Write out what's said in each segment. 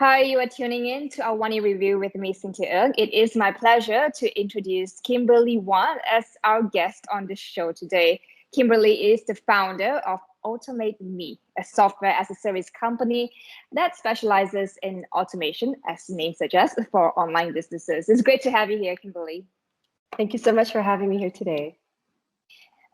Hi, you are tuning in to AWANI Review with me, Cynthia Ng. It is my pleasure to introduce Kimberly Wan as our guest on the show today. Kimberly is the founder of Otomate Me, a software as a service company that specializes in automation, as the name suggests, for online businesses. It's great to have you here, Kimberly. Thank you so much for having me here today.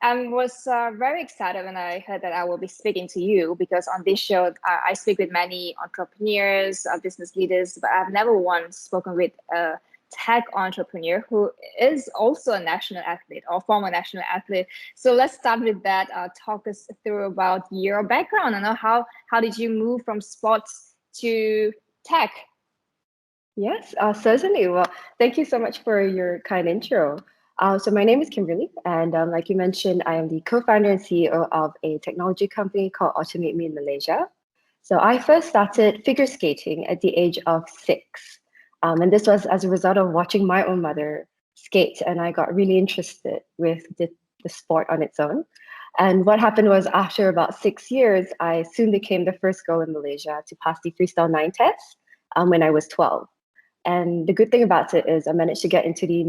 I was very excited when I heard that I will be speaking to you because on this show, I speak with many entrepreneurs, business leaders, but I've never once spoken with a tech entrepreneur who is also a national athlete or former national athlete. So let's start with that. Talk us through about your background and how did you move from sports to tech? Yes, certainly. Well, thank you so much for your kind intro. So my name is Kimberly, and like you mentioned, I am the co-founder and CEO of a technology company called Otomate Me in Malaysia. So I first started figure skating at the age of 6. And this was as a result of watching my own mother skate, and I got really interested with the sport on its own. And what happened was after about 6 years, I soon became the first girl in Malaysia to pass the Freestyle 9 test when I was 12. And the good thing about it is I managed to get into the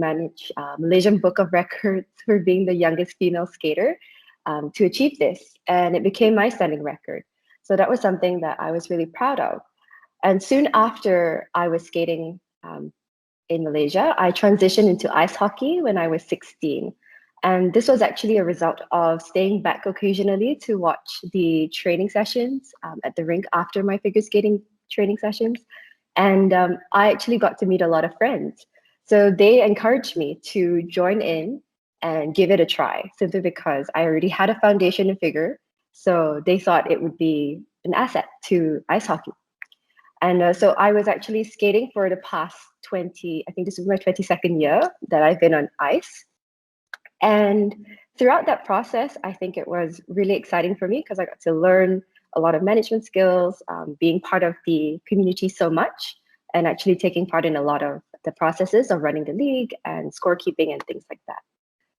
Malaysian Book of Records for being the youngest female skater to achieve this. And it became my standing record. So that was something that I was really proud of. And soon after I was skating in Malaysia, I transitioned into ice hockey when I was 16. And this was actually a result of staying back occasionally to watch the training sessions at the rink after my figure skating training sessions. And I actually got to meet a lot of friends. So they encouraged me to join in and give it a try, simply because I already had a foundation in figure. So they thought it would be an asset to ice hockey. And so I was actually skating for the past I think this is my 22nd year that I've been on ice. And throughout that process, I think it was really exciting for me because I got to learn a lot of management skills, being part of the community so much, and actually taking part in a lot of the processes of running the league and scorekeeping and things like that.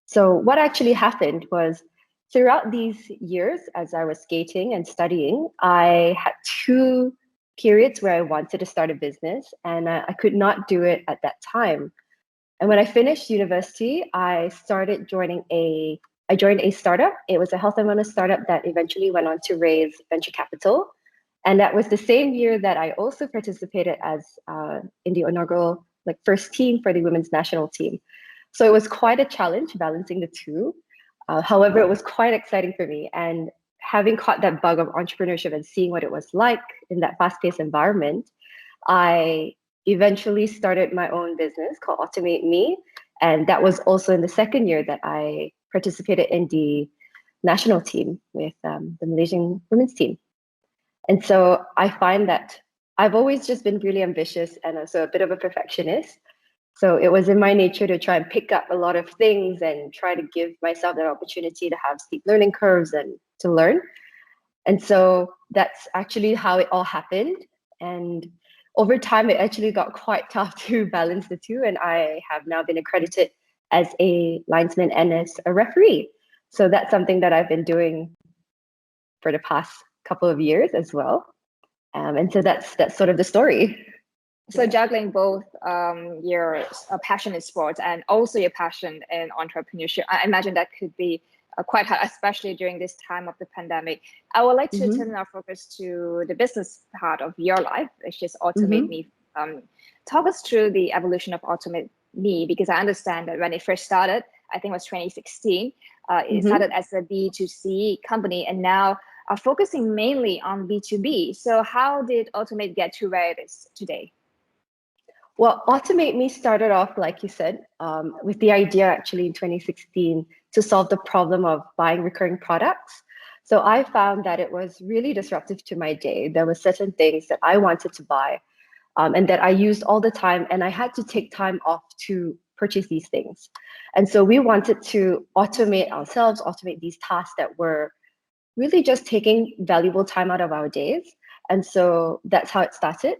So what actually happened was throughout these years, as I was skating and studying, I had 2 periods where I wanted to start a business, and I could not do it at that time. And when I finished university, I joined a startup. It was a health and wellness startup that eventually went on to raise venture capital. And that was the same year that I also participated as in the inaugural first team for the women's national team. So it was quite a challenge balancing the two. However, it was quite exciting for me. And having caught that bug of entrepreneurship and seeing what it was like in that fast-paced environment, I eventually started my own business called Otomate Me. And that was also in the second year that I participated in the national team with the Malaysian women's team. And so I find that I've always just been really ambitious and also a bit of a perfectionist. So it was in my nature to try and pick up a lot of things and try to give myself that opportunity to have steep learning curves and to learn. And so that's actually how it all happened. And over time, it actually got quite tough to balance the two. And I have now been accredited as a linesman and as a referee. So that's something that I've been doing for the past couple of years as well. And so that's sort of the story. So juggling both your passion in sports and also your passion in entrepreneurship, I imagine that could be quite hard, especially during this time of the pandemic. I would like to turn our focus to the business part of your life, which is Otomate Me. Talk us through the evolution of Otomate Me, because I understand that when it first started, I think it was 2016, it started as a B2C company and now are focusing mainly on B2B. So how did Otomate get to where it is today? Well, Otomate Me started off, like you said, with the idea actually in 2016 to solve the problem of buying recurring products. So I found that it was really disruptive to my day. There were certain things that I wanted to buy and that I used all the time, and I had to take time off to purchase these things. And so we wanted to automate ourselves, automate these tasks that were really just taking valuable time out of our days. And so that's how it started.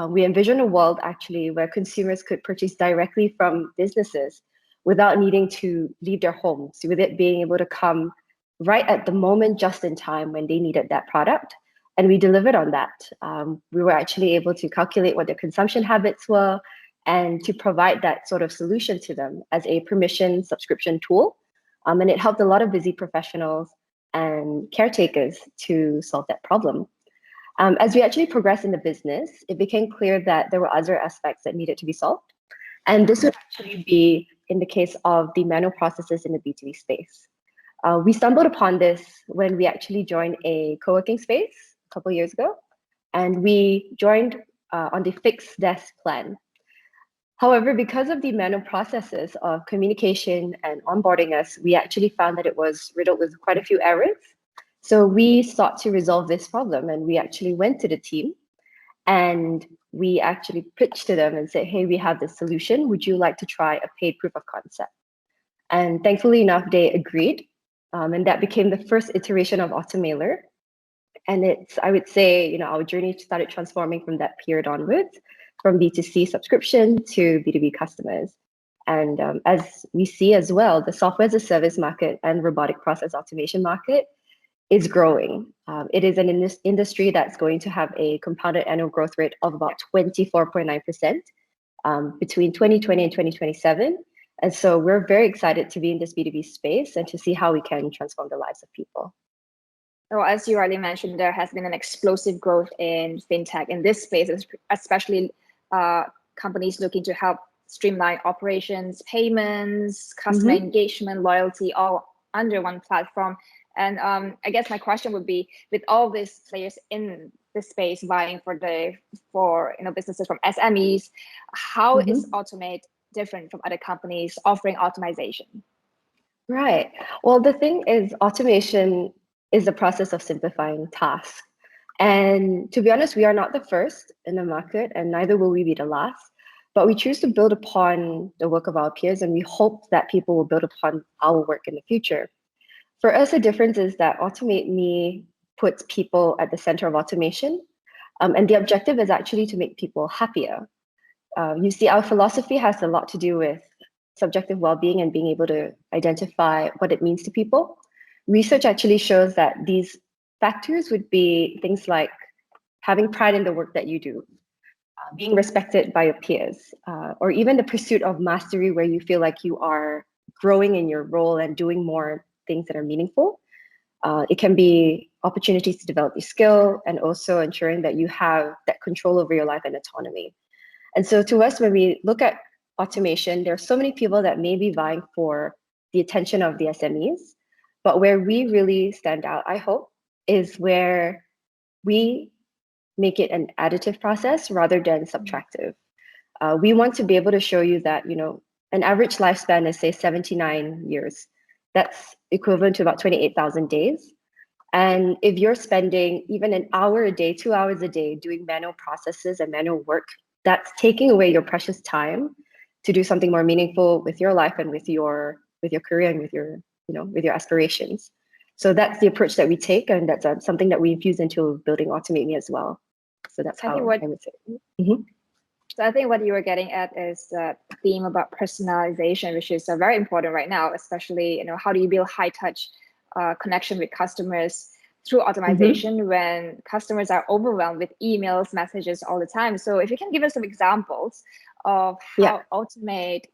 We envisioned a world actually where consumers could purchase directly from businesses without needing to leave their homes, with it being able to come right at the moment, just in time when they needed that product. And we delivered on that. We were actually able to calculate what their consumption habits were and to provide that sort of solution to them as a permission subscription tool. And it helped a lot of busy professionals and caretakers to solve that problem. As we actually progressed in the business, it became clear that there were other aspects that needed to be solved. And this would actually be in the case of the manual processes in the B2B space. We stumbled upon this when we actually joined a co-working space a couple of years ago, and we joined on the fixed desk plan. However, because of the manual processes of communication and onboarding us, we actually found that it was riddled with quite a few errors. So we sought to resolve this problem, and we actually went to the team and we actually pitched to them and said, hey, we have this solution. Would you like to try a paid proof of concept? And thankfully enough, they agreed. And that became the first iteration of Automailer. And it's, I would say, our journey started transforming from that period onwards, from B2C subscription to B2B customers. And as we see as well, the software as a service market and robotic process automation market is growing. It is an industry that's going to have a compounded annual growth rate of about 24.9% between 2020 and 2027. And so we're very excited to be in this B2B space and to see how we can transform the lives of people. Well, as you already mentioned, there has been an explosive growth in fintech in this space, especially companies looking to help streamline operations, payments, customer engagement, loyalty, all under one platform. And I guess my question would be, with all these players in this space vying for businesses from SMEs, how is Otomate different from other companies offering automation? Right. Well, the thing is, automation is the process of simplifying tasks. And to be honest, we are not the first in the market, and neither will we be the last. But we choose to build upon the work of our peers, and we hope that people will build upon our work in the future. For us, the difference is that Automate Me puts people at the center of automation. And the objective is actually to make people happier. You see, our philosophy has a lot to do with subjective well-being and being able to identify what it means to people. Research actually shows that these factors would be things like having pride in the work that you do, being respected by your peers, or even the pursuit of mastery where you feel like you are growing in your role and doing more things that are meaningful. It can be opportunities to develop your skill and also ensuring that you have that control over your life and autonomy. And so to us, when we look at automation, there are so many people that may be vying for the attention of the SMEs, but where we really stand out, I hope, is where we make it an additive process rather than subtractive. We want to be able to show you that, an average lifespan is say 79 years. That's equivalent to about 28,000 days. And if you're spending even an hour a day, 2 hours a day doing manual processes and manual work, that's taking away your precious time to do something more meaningful with your life and with your career and with your aspirations. So that's the approach that we take, and that's something that we infuse into building Automate Me as well. So that's how I would say. So I think what you were getting at is the theme about personalization, which is very important right now, especially, how do you build high touch connection with customers through automation when customers are overwhelmed with emails, messages all the time. So if you can give us some examples of how Automate,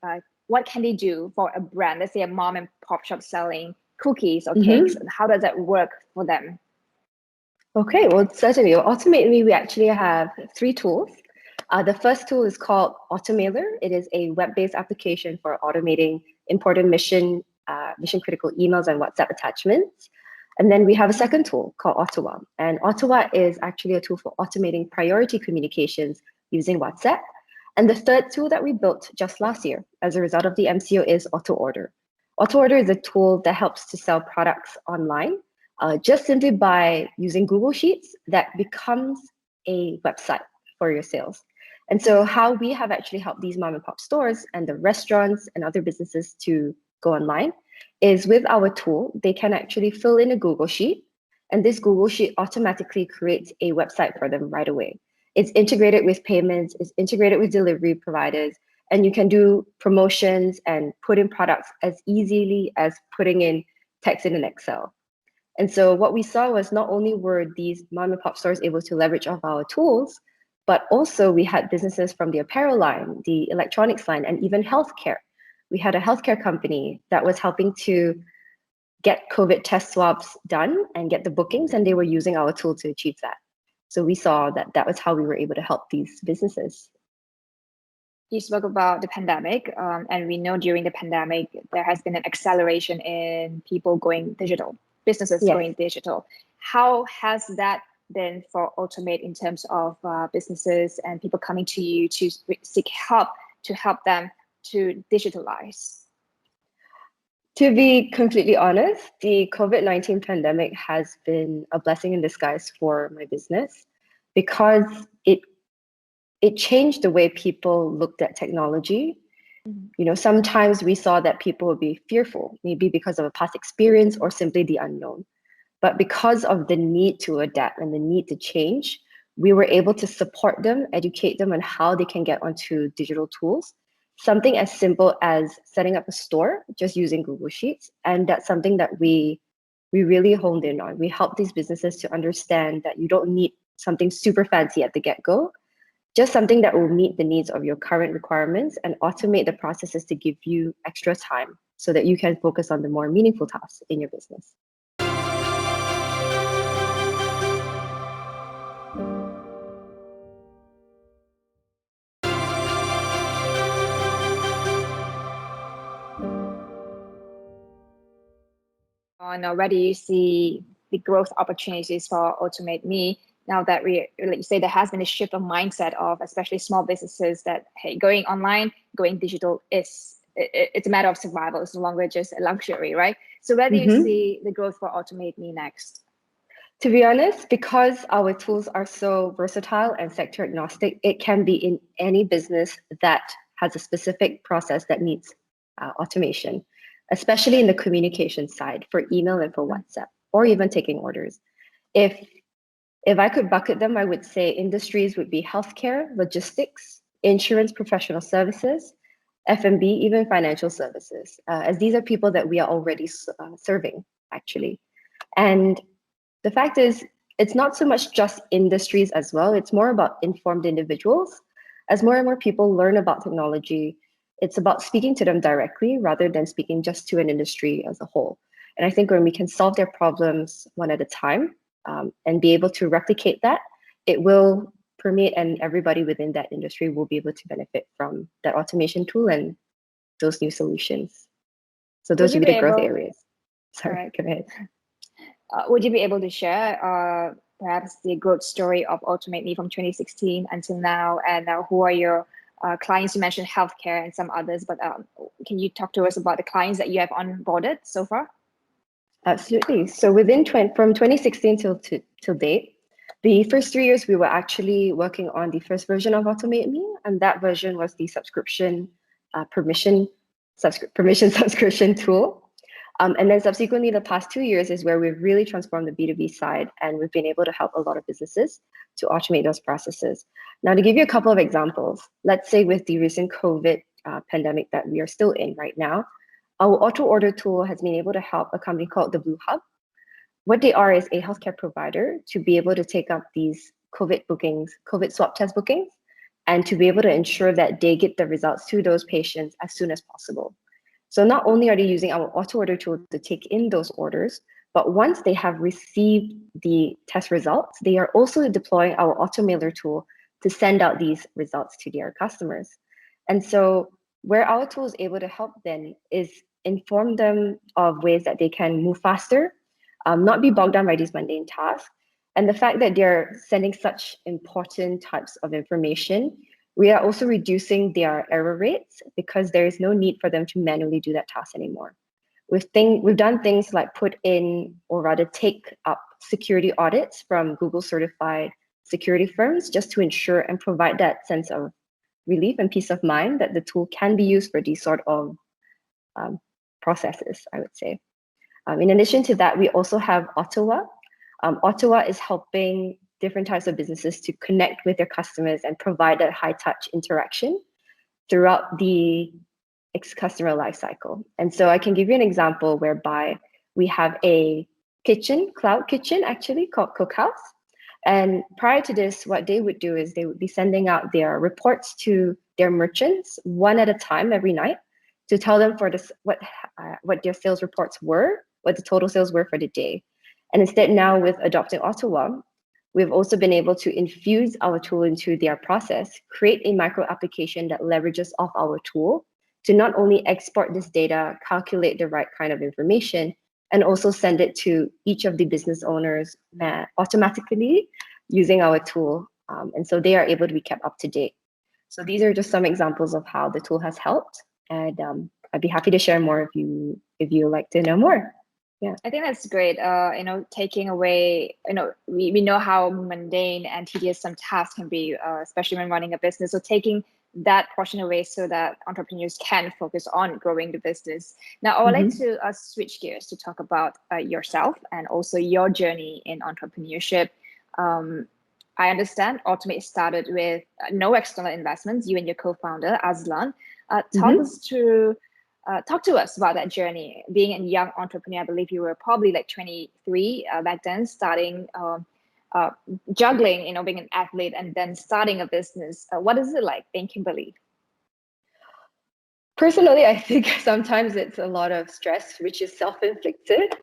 what can they do for a brand, let's say a mom and pop shop selling cookies or cakes, and how does that work for them? Okay, well, certainly. Automate Me, we actually have 3 tools. The first tool is called Automailer. It is a web-based application for automating important mission-critical emails and WhatsApp attachments. And then we have a second tool called Ottawa. And Ottawa is actually a tool for automating priority communications using WhatsApp. And the third tool that we built just last year as a result of the MCO is Auto Order. Auto Order is a tool that helps to sell products online just simply by using Google Sheets that becomes a website for your sales. And so how we have actually helped these mom and pop stores and the restaurants and other businesses to go online is with our tool, they can actually fill in a Google Sheet, and this Google Sheet automatically creates a website for them right away. It's integrated with payments, it's integrated with delivery providers, and you can do promotions and put in products as easily as putting in text in an Excel. And so what we saw was not only were these mom and pop stores able to leverage off our tools, but also we had businesses from the apparel line, the electronics line, and even healthcare. We had a healthcare company that was helping to get COVID test swabs done and get the bookings, and they were using our tool to achieve that. So we saw that that was how we were able to help these businesses. You spoke about the pandemic, and we know during the pandemic, there has been an acceleration in people going digital, businesses Yes. going digital. How has that been for Automate in terms of businesses and people coming to you to seek help to help them to digitalize? To be completely honest, the COVID-19 pandemic has been a blessing in disguise for my business because it changed the way people looked at technology. You know, sometimes we saw that people would be fearful, maybe because of a past experience or simply the unknown. But because of the need to adapt and the need to change, we were able to support them, educate them on how they can get onto digital tools. Something as simple as setting up a store just using Google Sheets. And that's something that we really honed in on. We help these businesses to understand that you don't need something super fancy at the get-go, just something that will meet the needs of your current requirements and automate the processes to give you extra time so that you can focus on the more meaningful tasks in your business. Now, where do you see the growth opportunities for Automate Me now that like you say, there has been a shift of mindset of especially small businesses that, hey, going online, going digital it's a matter of survival. It's no longer just a luxury, right? So where do you see the growth for Automate Me next? To be honest, because our tools are so versatile and sector agnostic, it can be in any business that has a specific process that needs automation, especially in the communication side for email and for WhatsApp, or even taking orders. If I could bucket them, I would say industries would be healthcare, logistics, insurance, professional services, F&B, even financial services, as these are people that we are already serving, actually. And the fact is, it's not so much just industries as well. It's more about informed individuals. As more and more people learn about technology, it's about speaking to them directly rather than speaking just to an industry as a whole. And I think when we can solve their problems one at a time and be able to replicate that, it will permeate and everybody within that industry will be able to benefit from that automation tool and those new solutions. So those would be the growth areas. Sorry, go ahead. Would you be able to share perhaps the growth story of Automate Me from 2016 until now, and who are your clients? You mentioned healthcare and some others, but can you talk to us about the clients that you have onboarded so far? Absolutely. So from 2016 till date, the first 3 years we were actually working on the first version of Automate Me, and that version was the subscription permission subscription tool. And then subsequently, the past 2 years is where we've really transformed the B2B side, and we've been able to help a lot of businesses to automate those processes. Now, to give you a couple of examples, let's say with the recent COVID pandemic that we are still in right now, our auto order tool has been able to help a company called the Blue Hub. What they are is a healthcare provider to be able to take up these COVID bookings, COVID swab test bookings, and to be able to ensure that they get the results to those patients as soon as possible. So not only are they using our auto order tool to take in those orders, but once they have received the test results, they are also deploying our auto mailer tool to send out these results to their customers. And so where our tool is able to help them is inform them of ways that they can move faster, not be bogged down by these mundane tasks. And the fact that they're sending such important types of information, we are also reducing their error rates because there is no need for them to manually do that task anymore. We've done things like put in, or rather take up security audits from Google certified security firms just to ensure and provide that sense of relief and peace of mind that the tool can be used for these sort of processes, I would say. In addition to that, we also have Ottawa. Ottawa is helping different types of businesses to connect with their customers and provide that high touch interaction throughout the customer lifecycle. And so I can give you an example whereby we have a cloud kitchen actually, called Cookhouse. And prior to this, what they would do is they would be sending out their reports to their merchants one at a time every night to tell them for this what their sales reports were, what the total sales were for the day. And instead now with adopting Ottawa, we've also been able to infuse our tool into their process, create a micro application that leverages off our tool to not only export this data, calculate the right kind of information, and also send it to each of the business owners automatically using our tool. And so they are able to be kept up to date. So these are just some examples of how the tool has helped. And I'd be happy to share more if you like to know more. Yeah, I think that's great. Taking away, we know how mundane and tedious some tasks can be, especially when running a business. So taking that portion away so that entrepreneurs can focus on growing the business. Now, I would like to switch gears to talk about yourself and also your journey in entrepreneurship. I understand Automate started with no external investments. You and your co-founder, Azlan. Talk to us about that journey. Being a young entrepreneur, I believe you were probably like 23 back then, starting juggling, being an athlete and then starting a business. What is it like being Kimberly? Personally, I think sometimes it's a lot of stress, which is self-inflicted.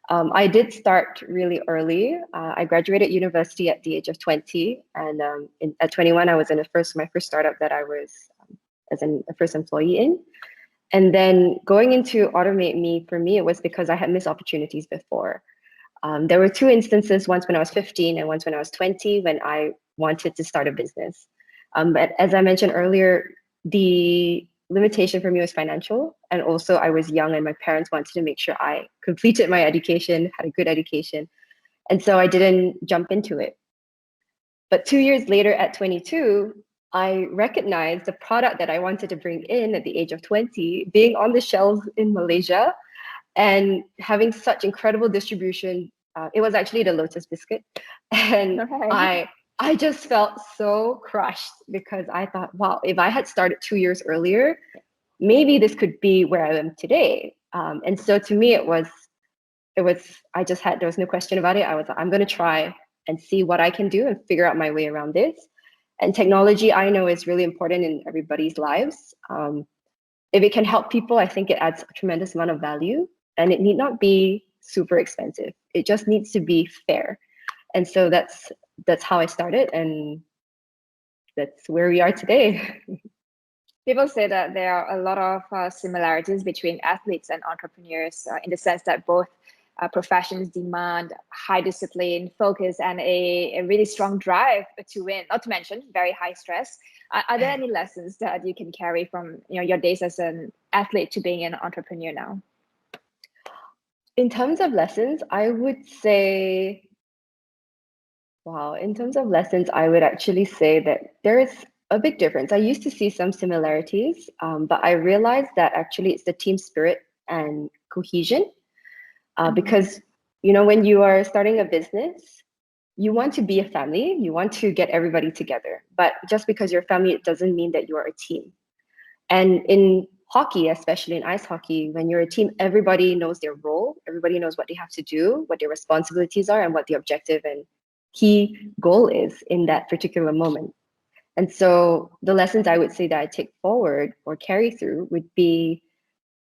I did start really early. I graduated university at the age of 20, and at 21, I was in my first startup that I was as a first employee in. And then going into Automate Me, for me, it was because I had missed opportunities before. There were two instances, once when I was 15 and once when I was 20, when I wanted to start a business. But as I mentioned earlier, the limitation for me was financial. And also I was young and my parents wanted to make sure I completed my education, had a good education. And so I didn't jump into it. But 2 years later at 22, I recognized the product that I wanted to bring in at the age of 20, being on the shelves in Malaysia and having such incredible distribution. It was actually the Lotus biscuit. And I just felt so crushed because I thought, wow, if I had started 2 years earlier, maybe this could be where I am today. And so to me, there was no question about it. I was like, I'm going to try and see what I can do and figure out my way around this. And technology, I know, is really important in everybody's lives. If it can help people, I think it adds a tremendous amount of value, and it need not be super expensive. It just needs to be fair. And so that's how I started, and that's where we are today. People say that there are a lot of similarities between athletes and entrepreneurs in the sense that both professions demand high discipline, focus, and a really strong drive to win, not to mention very high stress. Are there any lessons that you can carry from your days as an athlete to being an entrepreneur now? In terms of lessons, I would say, in terms of lessons, I would actually say that there is a big difference. I used to see some similarities, but I realized that actually it's the team spirit and cohesion. Because, when you are starting a business, you want to be a family, you want to get everybody together. But just because you're a family, it doesn't mean that you are a team. And in hockey, especially in ice hockey, when you're a team, everybody knows their role, everybody knows what they have to do, what their responsibilities are, and what the objective and key goal is in that particular moment. And so the lessons I would say that I take forward or carry through would be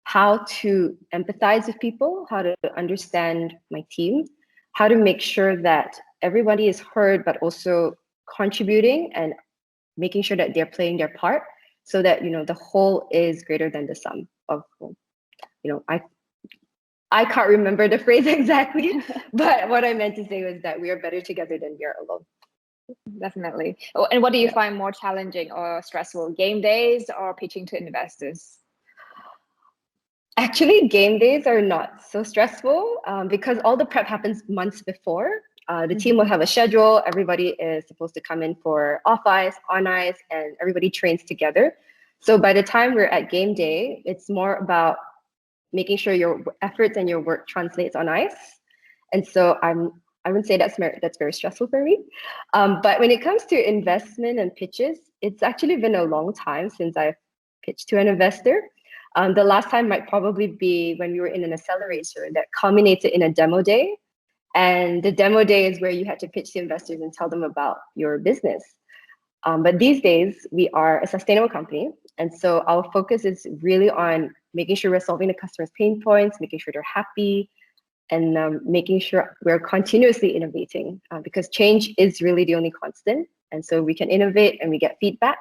how to empathize with people, how to understand my team, how to make sure that everybody is heard, but also contributing and making sure that they're playing their part so that, the whole is greater than the sum of, I can't remember the phrase exactly, but what I meant to say was that we are better together than we are alone. Definitely. And what do you find more challenging or stressful, game days or pitching to investors? Actually, game days are not so stressful because all the prep happens months before. The team will have a schedule. Everybody is supposed to come in for off ice, on ice, and everybody trains together. So by the time we're at game day, it's more about making sure your efforts and your work translates on ice. And so I wouldn't say that's very stressful for me. But when it comes to investment and pitches, it's actually been a long time since I've pitched to an investor. The last time might probably be when we were in an accelerator that culminated in a demo day And the demo day is where you had to pitch to investors and tell them about your business. But these days, we are a sustainable company. And so our focus is really on making sure we're solving the customer's pain points, making sure they're happy, and making sure we're continuously innovating because change is really the only constant. And so we can innovate and we get feedback.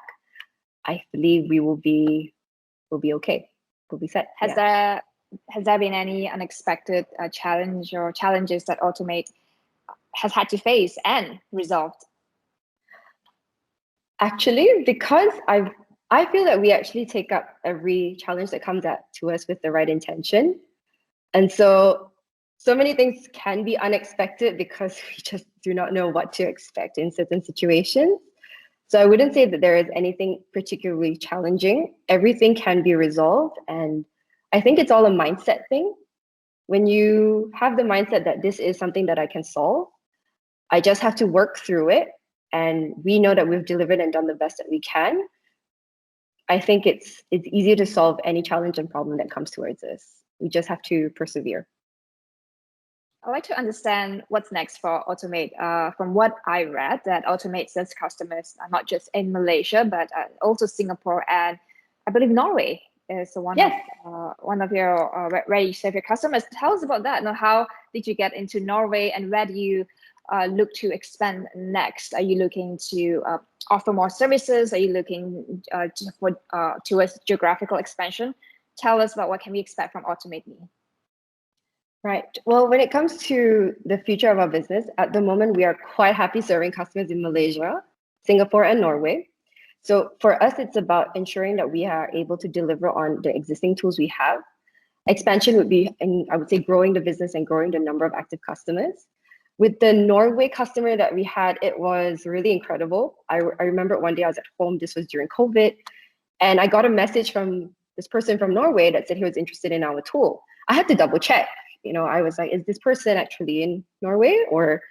I believe we'll be okay. We'll be set. Has there been any unexpected challenge or challenges that Otomate has had to face and resolved? Actually, because I feel that we actually take up every challenge that comes to us with the right intention. And so many things can be unexpected because we just do not know what to expect in certain situations. So I wouldn't say that there is anything particularly challenging. Everything can be resolved. And I think it's all a mindset thing. When you have the mindset that this is something that I can solve, I just have to work through it. And we know that we've delivered and done the best that we can. I think it's easier to solve any challenge and problem that comes towards us. We just have to persevere. I'd like to understand what's next for Otomate. From what I read, that Otomate serves customers not just in Malaysia, but also Singapore and I believe Norway is one of your where you serve your customers. Tell us about that. Now, how did you get into Norway, and where do you look to expand next? Are you looking to offer more services? Are you looking towards geographical expansion? Tell us about what can we expect from Otomate Me. Right. Well, when it comes to the future of our business, at the moment, we are quite happy serving customers in Malaysia, Singapore, and Norway. So for us, it's about ensuring that we are able to deliver on the existing tools we have. Expansion would be, I would say, growing the business and growing the number of active customers. With the Norway customer that we had, it was really incredible. I remember one day I was at home, this was during COVID, and I got a message from this person from Norway that said he was interested in our tool. I had to double check. I was like, is this person actually in Norway, or,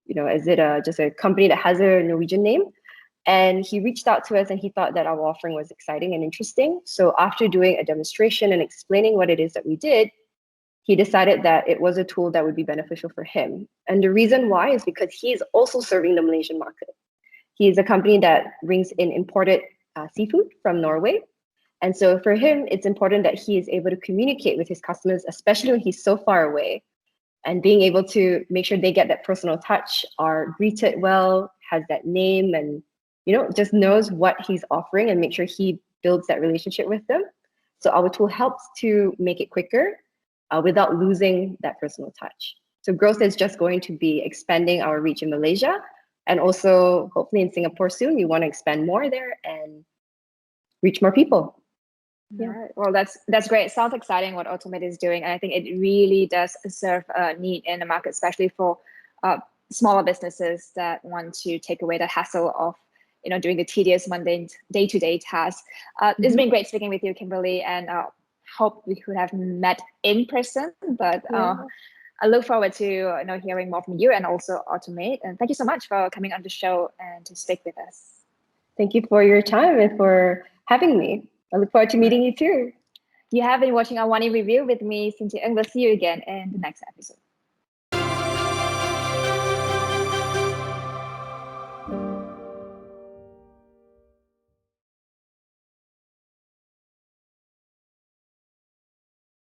is it just a company that has a Norwegian name? And he reached out to us and he thought that our offering was exciting and interesting. So after doing a demonstration and explaining what it is that we did, he decided that it was a tool that would be beneficial for him. And the reason why is because he is also serving the Malaysian market. He is a company that brings in imported seafood from Norway. And so for him, it's important that he is able to communicate with his customers, especially when he's so far away, and being able to make sure they get that personal touch, are greeted well, has that name, and just knows what he's offering and make sure he builds that relationship with them. So our tool helps to make it quicker without losing that personal touch. So growth is just going to be expanding our reach in Malaysia, and also hopefully in Singapore soon. We want to expand more there and reach more people. Yeah. Right. Well, that's great. It sounds exciting what Otomate is doing, and I think it really does serve a need in the market, especially for smaller businesses that want to take away the hassle of doing the tedious, mundane, day-to-day tasks. It's been great speaking with you, Kimberly, and hope we could have met in person. But I look forward to hearing more from you and also Otomate. And thank you so much for coming on the show and to stick with us. Thank you for your time and for having me. I look forward to meeting you too. You have been watching AWANI Review with me, Cynthia Ng. We'll see you again in the next episode.